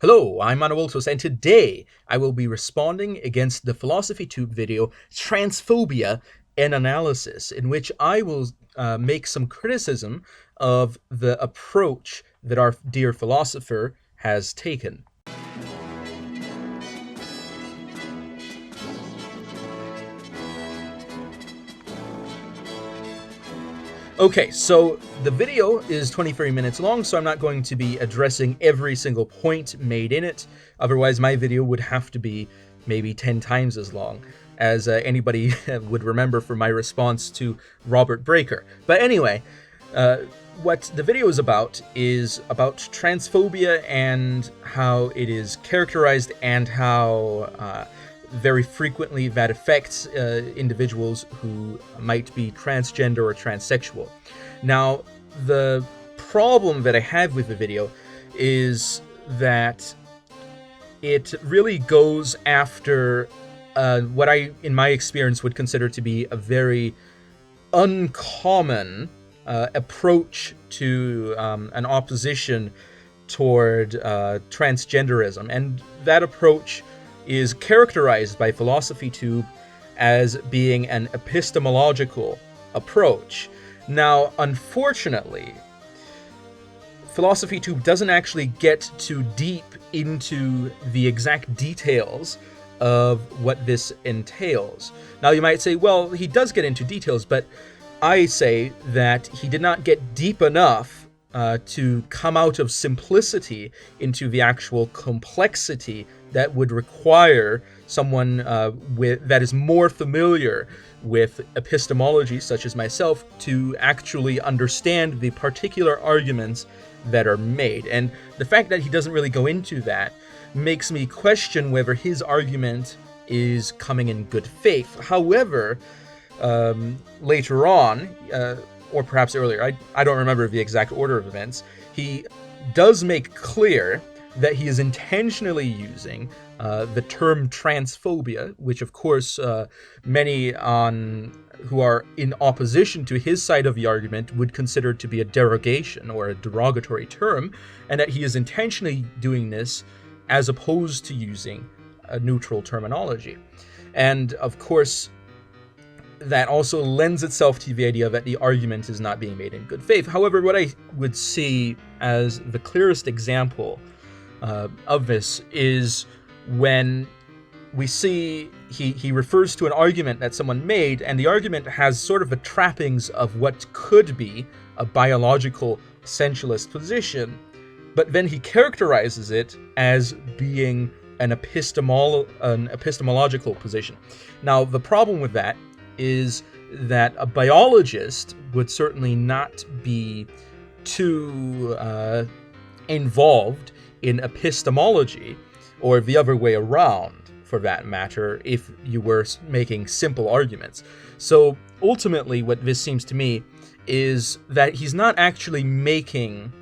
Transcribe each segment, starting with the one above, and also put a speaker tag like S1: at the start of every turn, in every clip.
S1: Hello, I'm Manueltos, and today I will be responding against the PhilosophyTube video Transphobia and Analysis, in which I will make some criticism of the approach that our dear philosopher has taken. Okay, so the video is 23 minutes long, so I'm not going to be addressing every single point made in it. Otherwise, my video would have to be maybe 10 times as long, as anybody would remember from my response to Robert Breaker. But anyway, what the video is about transphobia and how it is characterized and how very frequently that affects individuals who might be transgender or transsexual. Now, the problem that I have with the video is that it really goes after what I, in my experience, would consider to be a very uncommon approach to an opposition toward transgenderism. And that approach is characterized by PhilosophyTube as being an epistemological approach. Now, unfortunately, PhilosophyTube doesn't actually get too deep into the exact details of what this entails. Now, you might say, well, he does get into details, but I say that he did not get deep enough to come out of simplicity into the actual complexity that would require someone that is more familiar with epistemology, such as myself, to actually understand the particular arguments that are made. And the fact that he doesn't really go into that makes me question whether his argument is coming in good faith. However, later on, or perhaps earlier, I don't remember the exact order of events, he does make clear that he is intentionally using the term transphobia, which of course many who are in opposition to his side of the argument would consider to be a derogation or a derogatory term, and that he is intentionally doing this as opposed to using a neutral terminology. And of course, that also lends itself to the idea that the argument is not being made in good faith. However, what I would see as the clearest example of this is when we see he refers to an argument that someone made, and the argument has sort of the trappings of what could be a biological essentialist position, but then he characterizes it as being an epistemological position. Now, the problem with that is that a biologist would certainly not be too involved in epistemology, or the other way around, for that matter, if you were making simple arguments. So ultimately, what this seems to me is that he's not actually making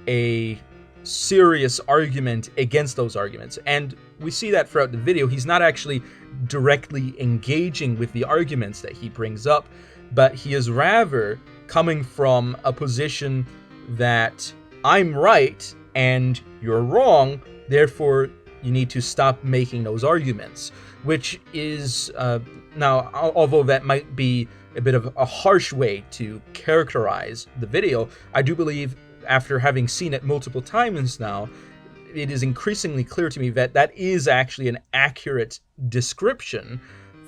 S1: a serious argument against those arguments. And we see that throughout the video. He's not actually directly engaging with the arguments that he brings up, but he is rather coming from a position that I'm right and you're wrong, therefore you need to stop making those arguments, which is, now, although that might be a bit of a harsh way to characterize the video, I do believe, after having seen it multiple times now, it is increasingly clear to me that that is actually an accurate description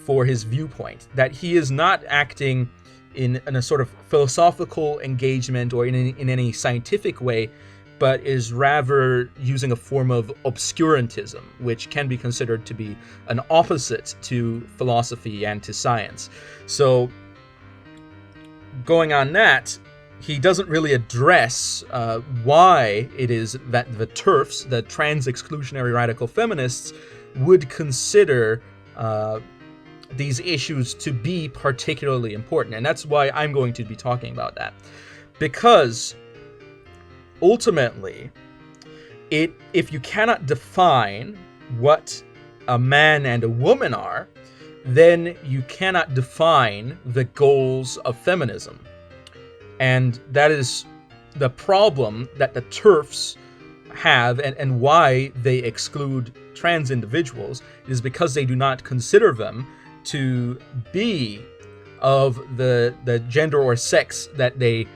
S1: for his viewpoint, that he is not acting in a sort of philosophical engagement or in any scientific way, but is rather using a form of obscurantism, which can be considered to be an opposite to philosophy and to science. So, going on that, he doesn't really address why it is that the TERFs, the trans-exclusionary radical feminists, would consider these issues to be particularly important. And that's why I'm going to be talking about that. Because ultimately, if you cannot define what a man and a woman are, then you cannot define the goals of feminism. And that is the problem that the TERFs have, and why they exclude trans individuals, is because they do not consider them to be of the gender or sex that they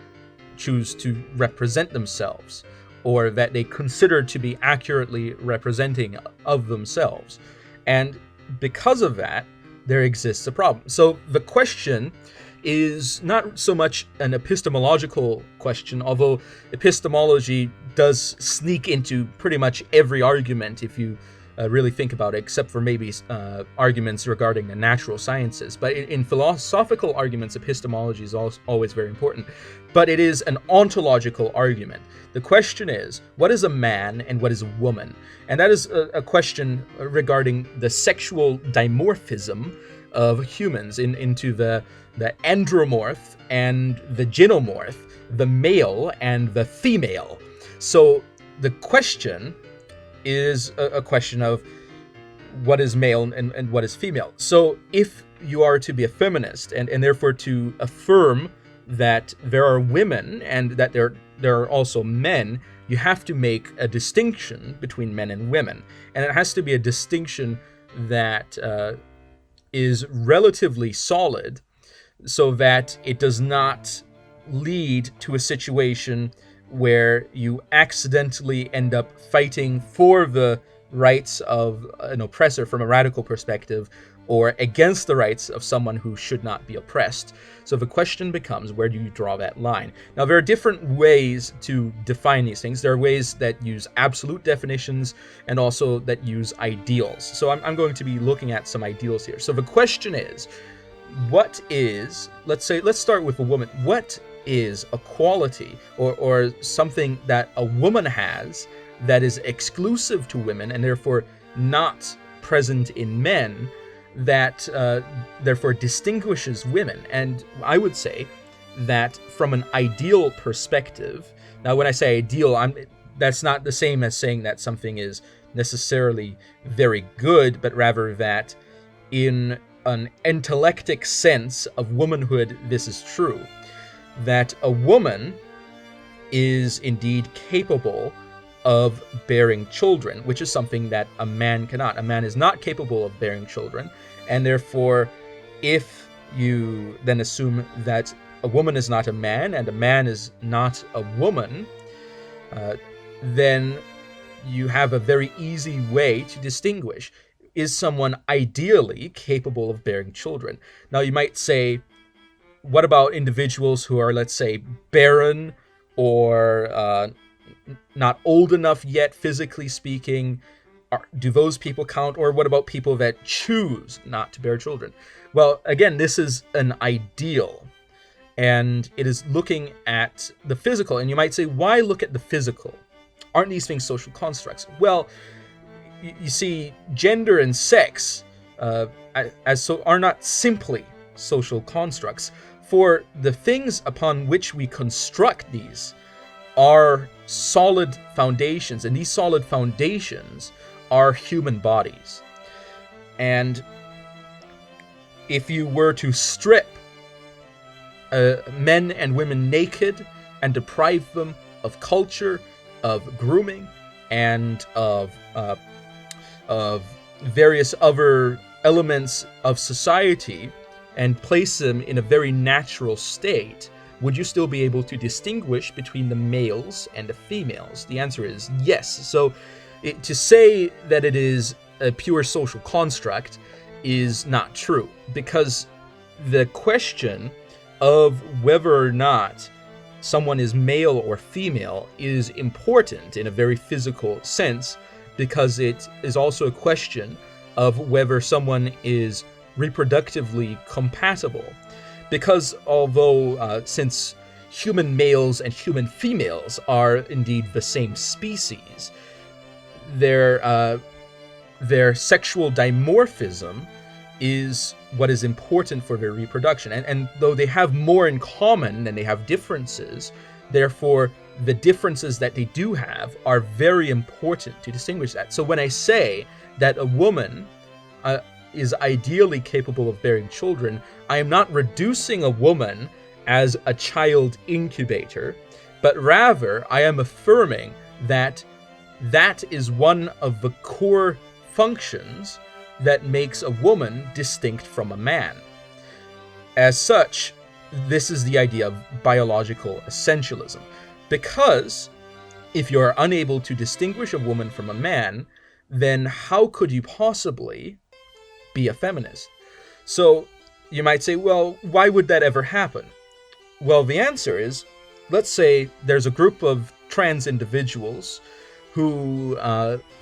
S1: choose to represent themselves, or that they consider to be accurately representing of themselves. And because of that, there exists a problem. So the question is not so much an epistemological question, although epistemology does sneak into pretty much every argument if you really think about it, except for maybe arguments regarding the natural sciences. But in philosophical arguments, epistemology is always very important. But it is an ontological argument. The question is, what is a man and what is a woman? And that is a question regarding the sexual dimorphism of humans into the andromorph and the gynomorph, the male and the female. So the question is a question of what is male and what is female. So if you are to be a feminist and therefore to affirm that there are women and that there are also men, you have to make a distinction between men and women. And it has to be a distinction that is relatively solid, so that it does not lead to a situation where you accidentally end up fighting for the rights of an oppressor from a radical perspective, or against the rights of someone who should not be oppressed. So the question becomes, where do you draw that line? Now, there are different ways to define these things. There are ways that use absolute definitions and also that use ideals. So I'm going to be looking at some ideals here. So the question is, what is, let's start with a woman. What is a quality or something that a woman has that is exclusive to women and therefore not present in men, that therefore distinguishes women? And I would say that from an ideal perspective, now when I say ideal, that's not the same as saying that something is necessarily very good, but rather that in an intellectic sense of womanhood, this is true, that a woman is indeed capable of bearing children, which is something that a man cannot. A man is not capable of bearing children, and therefore, if you then assume that a woman is not a man and a man is not a woman, then you have a very easy way to distinguish. Is someone ideally capable of bearing children? Now, you might say, what about individuals who are, let's say, barren or not old enough yet, physically speaking? Do those people count? Or what about people that choose not to bear children? Well, again, this is an ideal, and it is looking at the physical. And you might say, why look at the physical? Aren't these things social constructs? Well, you see, gender and sex are not simply social constructs. For the things upon which we construct these are solid foundations, and these solid foundations are human bodies. And if you were to strip men and women naked and deprive them of culture, of grooming, and of various other elements of society, and place them in a very natural state, would you still be able to distinguish between the males and the females? The answer is yes. So to say that it is a pure social construct is not true, because the question of whether or not someone is male or female is important in a very physical sense, because it is also a question of whether someone is reproductively compatible. Because although since human males and human females are indeed the same species, their sexual dimorphism is what is important for their reproduction. And though they have more in common than they have differences, therefore the differences that they do have are very important to distinguish that. So when I say that a woman is ideally capable of bearing children, I am not reducing a woman as a child incubator, but rather I am affirming that that is one of the core functions that makes a woman distinct from a man. As such, this is the idea of biological essentialism. Because if you are unable to distinguish a woman from a man, then how could you possibly be a feminist? So you might say, well, why would that ever happen? Well, the answer is, let's say there's a group of trans individuals who,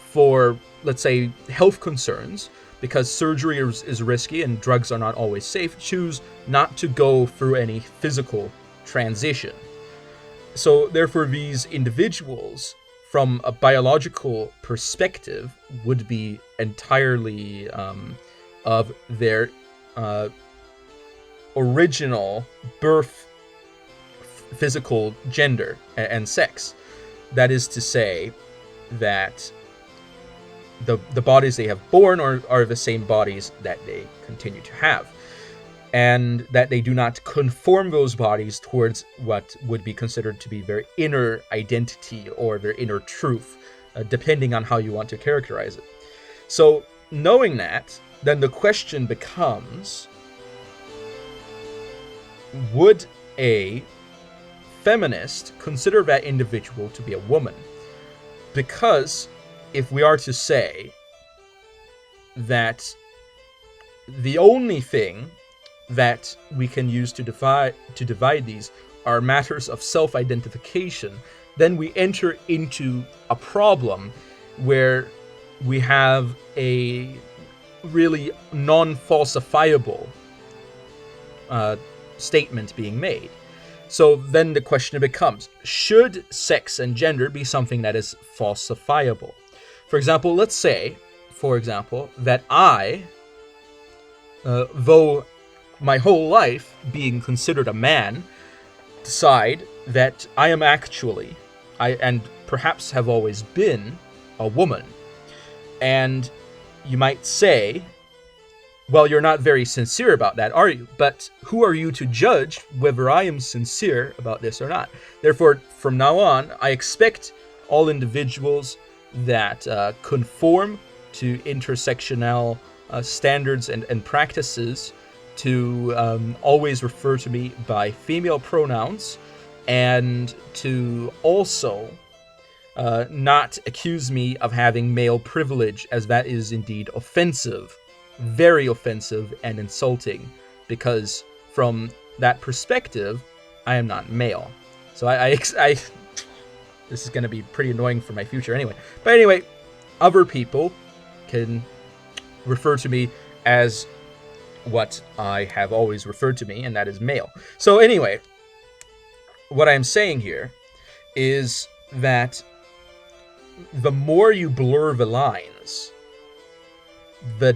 S1: for, let's say, health concerns, because surgery is risky and drugs are not always safe, choose not to go through any physical transition. So therefore, these individuals, from a biological perspective, would be entirely of their original birth physical gender and sex. That is to say that the bodies they have born are the same bodies that they continue to have, and that they do not conform those bodies towards what would be considered to be their inner identity or their inner truth, depending on how you want to characterize it. So knowing that, then the question becomes, would a feminist consider that individual to be a woman? Because if we are to say that the only thing that we can use to divide these are matters of self-identification, then we enter into a problem where we have a really non-falsifiable statement being made. So then the question becomes, should sex and gender be something that is falsifiable? For example, let's say, that I, though my whole life being considered a man, decide that I am actually, and perhaps have always been, a woman. And you might say, well, you're not very sincere about that, are you? But who are you to judge whether I am sincere about this or not? Therefore, from now on, I expect all individuals that conform to intersectional standards and practices to always refer to me by female pronouns, and to also not accuse me of having male privilege, as that is indeed offensive, very offensive and insulting, because from that perspective, I am not male. So I this is going to be pretty annoying for my future anyway. But anyway, other people can refer to me as what I have always referred to me, and that is male. So anyway, what I'm saying here is that the more you blur the lines, the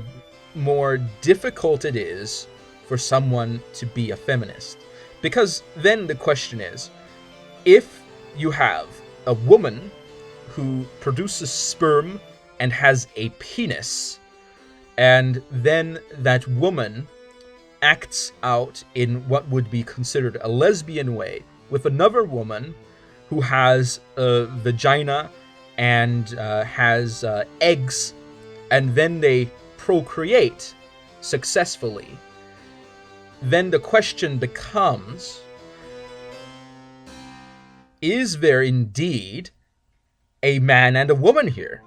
S1: more difficult it is for someone to be a feminist. Because then the question is, if you have a woman who produces sperm and has a penis, and then that woman acts out in what would be considered a lesbian way with another woman who has a vagina and has eggs, and then they procreate successfully, then the question becomes, is there indeed a man and a woman here?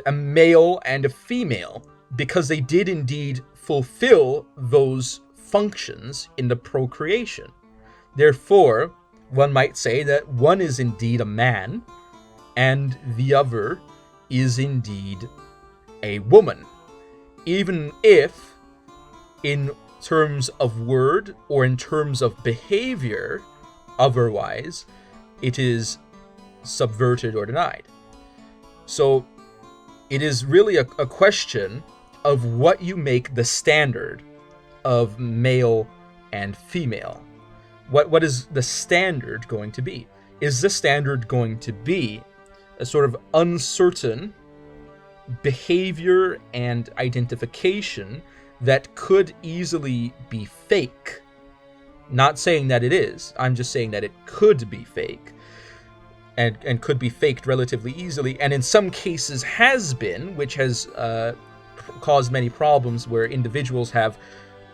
S1: A male and a female, because they did indeed fulfill those functions in the procreation. Therefore, one might say that one is indeed a man and the other is indeed a woman, even if in terms of word or in terms of behavior otherwise it is subverted or denied. So it is really a question of what you make the standard of male and female. What is the standard going to be? Is the standard going to be a sort of uncertain behavior and identification that could easily be fake? Not saying that it is, I'm just saying that it could be fake. and could be faked relatively easily, and in some cases has been, which has caused many problems where individuals have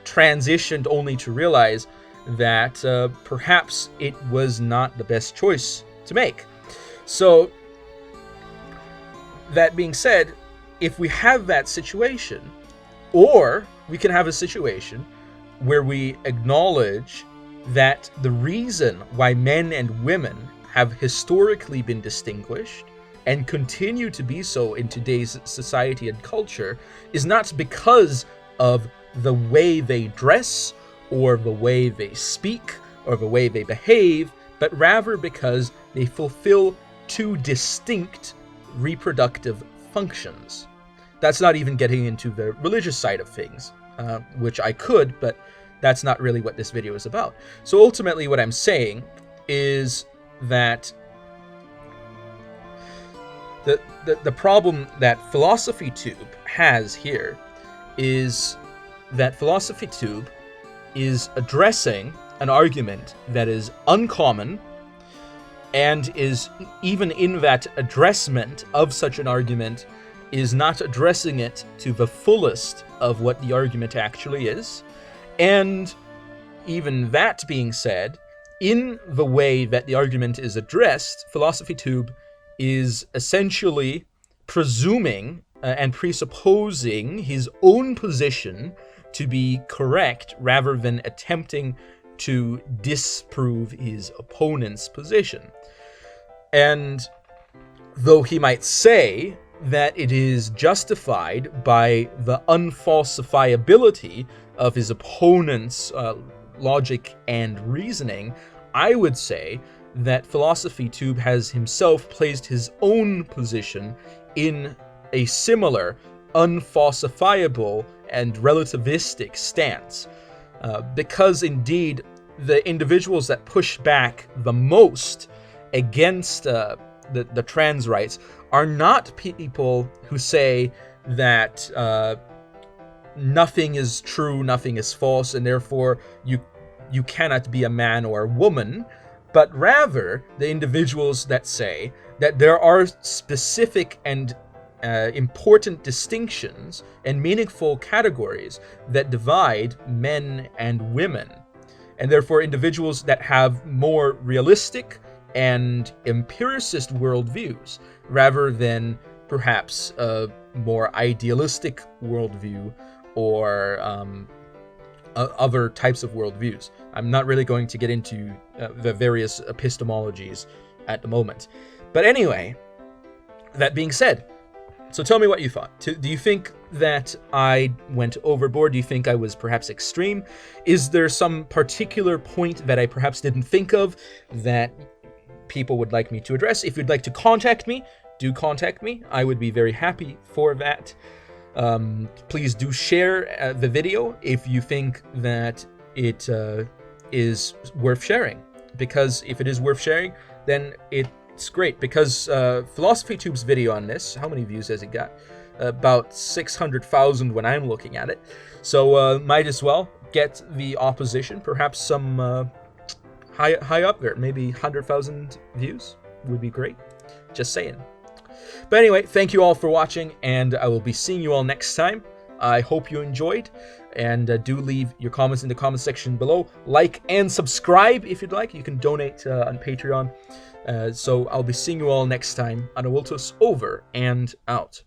S1: transitioned only to realize that perhaps it was not the best choice to make. So, that being said, if we have that situation, or we can have a situation where we acknowledge that the reason why men and women have historically been distinguished and continue to be so in today's society and culture is not because of the way they dress or the way they speak or the way they behave, but rather because they fulfill two distinct reproductive functions. That's not even getting into the religious side of things, which I could, but that's not really what this video is about. So ultimately what I'm saying is that the problem that PhilosophyTube has here is that PhilosophyTube is addressing an argument that is uncommon, and is, even in that addressment of such an argument, is not addressing it to the fullest of what the argument actually is. And even that being said, in the way that the argument is addressed, PhilosophyTube is essentially presuming and presupposing his own position to be correct rather than attempting to disprove his opponent's position. And though he might say that it is justified by the unfalsifiability of his opponent's logic and reasoning, I would say that PhilosophyTube has himself placed his own position in a similar, unfalsifiable and relativistic stance. Because indeed, the individuals that push back the most against the trans rights are not people who say that nothing is true, nothing is false, and therefore you cannot be a man or a woman, but rather the individuals that say that there are specific and important distinctions and meaningful categories that divide men and women, and therefore individuals that have more realistic and empiricist worldviews rather than perhaps a more idealistic worldview or other types of worldviews. I'm not really going to get into the various epistemologies at the moment. But anyway, that being said, so tell me what you thought. Do you think that I went overboard? Do you think I was perhaps extreme? Is there some particular point that I perhaps didn't think of that people would like me to address? If you'd like to contact me, do contact me. I would be very happy for that. Please do share the video if you think that it is worth sharing. Because if it is worth sharing, then it's great. Because PhilosophyTube's video on this, how many views has it got? About 600,000 when I'm looking at it. So might as well get the opposition, perhaps some high up there, maybe 100,000 views would be great. Just saying. But anyway, thank you all for watching, and I will be seeing you all next time. I hope you enjoyed, and do leave your comments in the comment section below. Like and subscribe if you'd like. You can donate on Patreon. So I'll be seeing you all next time. Anawiltus over and out.